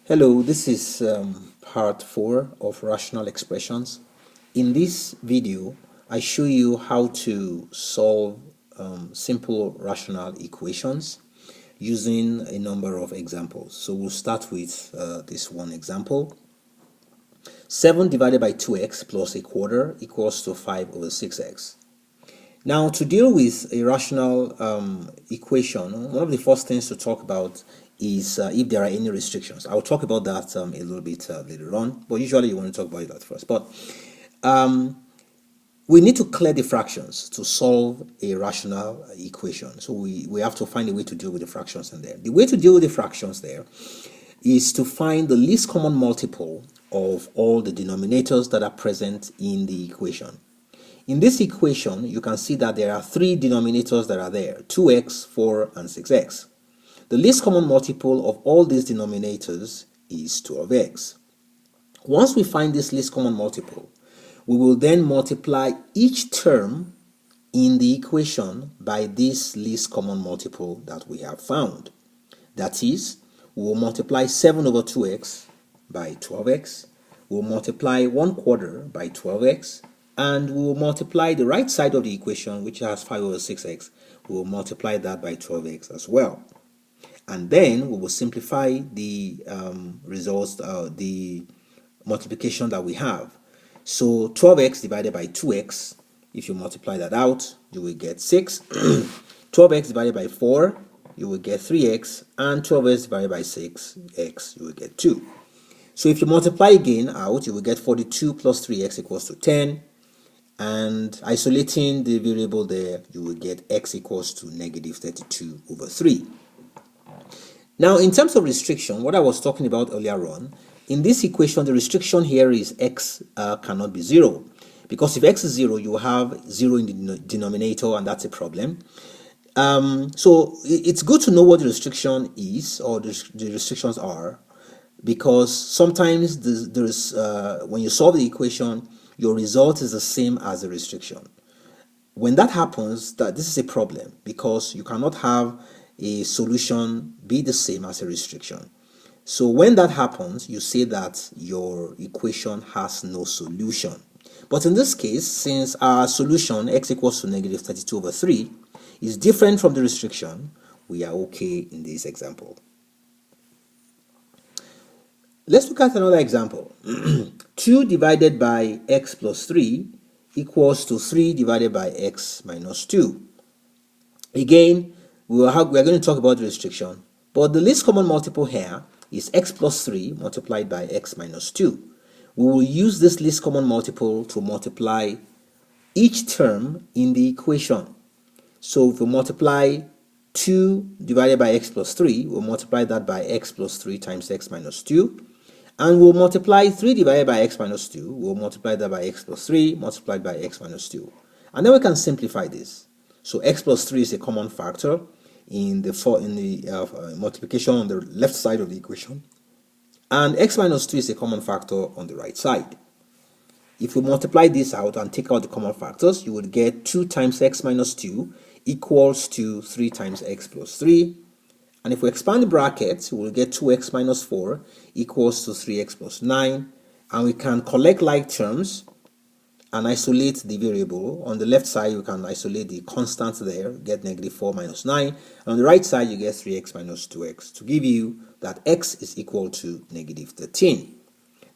Hello, this is part 4 of rational expressions. In this video, I show you how to solve simple rational equations using a number of examples. So we'll start with this one example. 7 divided by 2x plus a quarter equals to 5 over 6x. Now, to deal with a rational equation, one of the first things to talk about is if there are any restrictions. I'll talk about that a little bit later on, but usually you want to talk about that first. But we need to clear the fractions to solve a rational equation. So we have to find a way to deal with the fractions in there. The way to deal with the fractions there is to find the least common multiple of all the denominators that are present in the equation. In this equation, you can see that there are 3 denominators that are there, 2x, 4, and 6x. The least common multiple of all these denominators is 12x. Once we find this least common multiple, we will then multiply each term in the equation by this least common multiple that we have found. That is, we will multiply 7 over 2x by 12x, we will multiply 1 quarter by 12x, and we will multiply the right side of the equation, which has 5 over 6x. We will multiply that by 12x as well. And then we will simplify the results, the multiplication that we have. So 12x divided by 2x, if you multiply that out, you will get 6. 12x divided by 4, you will get 3x. And 12x divided by 6x, you will get 2. So if you multiply again out, you will get 42 plus 3x equals to 10. And isolating the variable there, you will get x equals to negative 32 over 3. Now, in terms of restriction, what I was talking about earlier on, in this equation, the restriction here is x cannot be 0. Because if x is 0, you have 0 in the denominator, and that's a problem. So it's good to know what the restriction is, or the restrictions are, because sometimes there's when you solve the equation, your result is the same as the restriction. When that happens, this is a problem, because you cannot have a solution be the same as a restriction. So when that happens, you say that your equation has no solution. But in this case, since our solution x equals to negative 32 over 3 is different from the restriction, we are okay in this example. Let's look at another example. 2 divided by x plus 3 equals to 3 divided by x minus 2. Again, we are going to talk about the restriction, but the least common multiple here is x plus 3 multiplied by x minus 2. We will use this least common multiple to multiply each term in the equation. So if we multiply 2 divided by x plus 3, we'll multiply that by x plus 3 times x minus 2. And we'll multiply 3 divided by x minus 2. We'll multiply that by x plus 3 multiplied by x minus 2. And then we can simplify this. So x plus 3 is a common factor in the multiplication on the left side of the equation. And x minus 2 is a common factor on the right side. If we multiply this out and take out the common factors, you would get 2 times x minus 2 equals to 3 times x plus 3. And if we expand the brackets, we will get 2x minus 4 equals to 3x plus 9. And we can collect like terms and isolate the variable. On the left side, you can isolate the constant there, get negative 4 minus 9. And on the right side, you get 3x minus 2x to give you that x is equal to negative 13.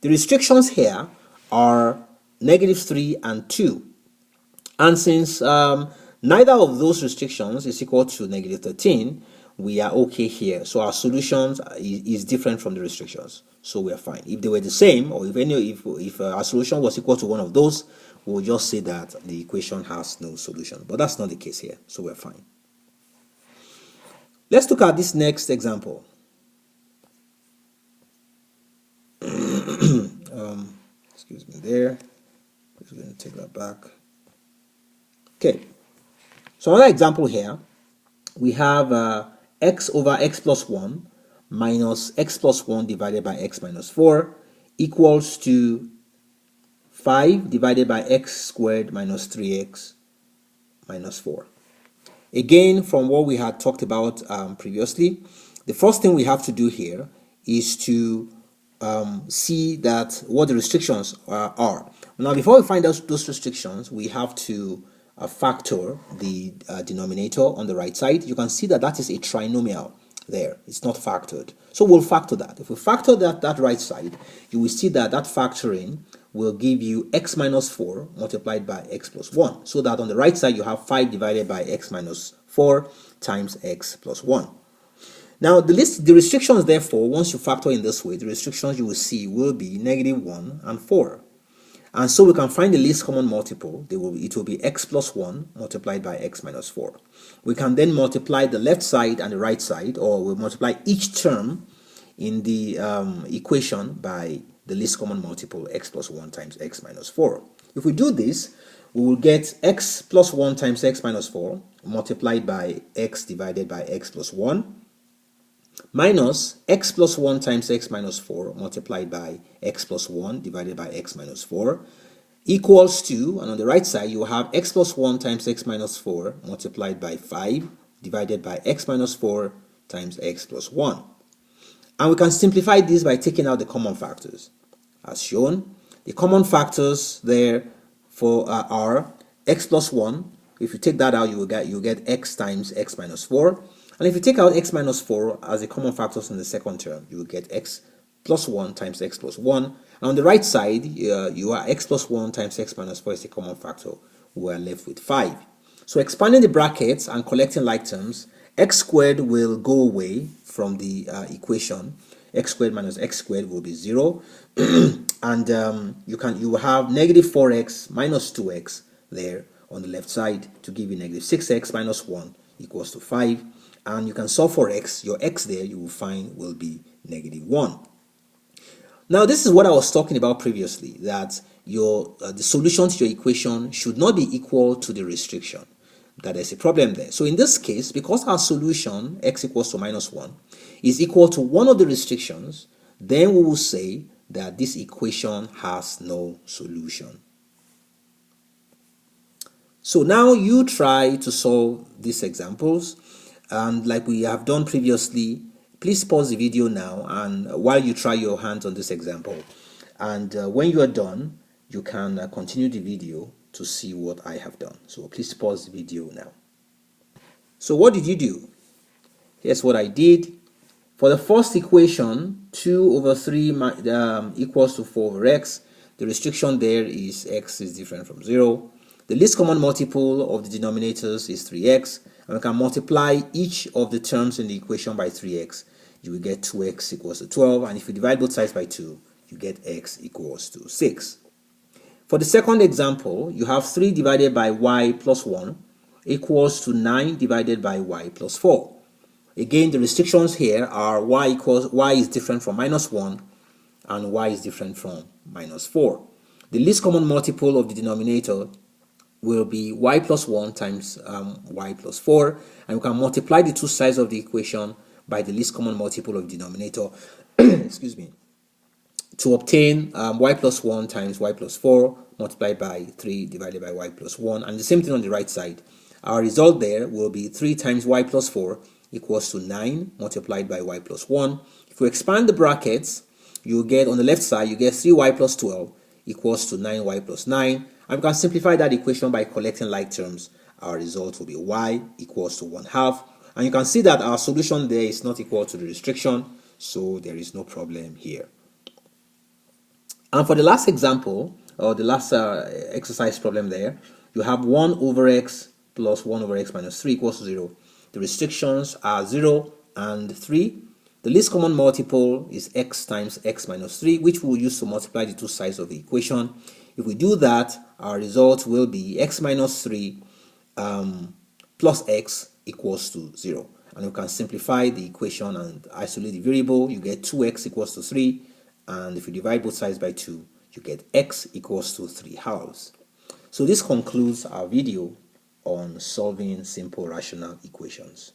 The restrictions here are negative 3 and 2. And since neither of those restrictions is equal to negative 13, we are okay here. So our solutions is different from the restrictions, so we are fine. If they were the same, or if our solution was equal to one of those, we'll just say that the equation has no solution. But that's not the case here, so we're fine. Let's look at this next example. Excuse me there. Just going to take that back. Okay. So another example here, we have x over x plus 1 minus x plus 1 divided by x minus 4 equals to 5 divided by x squared minus 3x minus 4. Again, from what we had talked about previously, the first thing we have to do here is to see that what the restrictions are. Now, before we find out those restrictions, we have to factor the denominator on the right side. You can see that that is a trinomial there. It's not factored. So we'll factor that. If we factor that right side, you will see that that factoring will give you x minus 4 multiplied by x plus 1. So that on the right side, you have 5 divided by x minus 4 times x plus 1. Now, the restrictions, therefore, once you factor in this way, the restrictions you will see will be -1 and 4. And so we can find the least common multiple. It will be x plus 1 multiplied by x minus 4. We can then multiply the left side and the right side, or we'll multiply each term in the equation by the least common multiple, x plus 1 times x minus 4. If we do this, we will get x plus 1 times x minus 4 multiplied by x divided by x plus 1 minus x plus 1 times x minus 4 multiplied by x plus 1 divided by x minus 4 equals to, and on the right side you have x plus 1 times x minus 4 multiplied by 5 divided by x minus 4 times x plus 1. And we can simplify this by taking out the common factors. As shown, the common factors there are x plus 1. If you take that out, you will get x times x minus 4. And if you take out x minus 4 as the common factors in the second term, you will get x plus 1 times x plus 1. And on the right side, you are x plus 1 times x minus 4 is the common factor. We are left with 5. So expanding the brackets and collecting like terms, x squared will go away from the equation. X squared minus x squared will be 0. And you will have -4x minus 2x there on the left side to give you -6x minus 1 equals to 5. And you can solve for x. Your x there you will find will be -1. Now, this is what I was talking about previously, that the solution to your equation should not be equal to the restriction. That there's a problem there. So in this case, because our solution, x equals to -1, is equal to one of the restrictions, then we will say that this equation has no solution. So now you try to solve these examples. And like we have done previously, please pause the video now, and while you try your hands on this example, and when you are done, you can continue the video to see what I have done. So please pause the video now. So what did you do? Here's what I did. For the first equation, 2 over 3 equals to 4 over x. The restriction there is x is different from 0. The least common multiple of the denominators is 3x. And we can multiply each of the terms in the equation by 3x. You will get 2x equals to 12. And if you divide both sides by 2, you get x equals to 6. For the second example, you have 3 divided by y plus 1 equals to 9 divided by y plus 4. Again, the restrictions here are y is different from -1 and y is different from -4. The least common multiple of the denominator will be y plus 1 times y plus 4, and we can multiply the two sides of the equation by the least common multiple of the denominator excuse me, to obtain y plus 1 times y plus 4 multiplied by 3 divided by y plus 1, and the same thing on the right side. Our result there will be 3 times y plus 4 equals to 9 multiplied by y plus 1. If we expand the brackets, you get on the left side, you get 3y plus 12 equals to 9y plus 9. And we can simplify that equation by collecting like terms. Our result will be y equals to 1/2. And you can see that our solution there is not equal to the restriction, so there is no problem here. And for the last example, or the last exercise problem there, you have 1 over x plus 1 over x minus 3 equals to 0. The restrictions are 0 and 3. The least common multiple is x times x minus 3, which we'll use to multiply the two sides of the equation. If we do that, our result will be x minus 3 plus x equals to 0. And we can simplify the equation and isolate the variable. You get 2x equals to 3. And if you divide both sides by 2, you get x equals to 3/2. So this concludes our video on solving simple rational equations.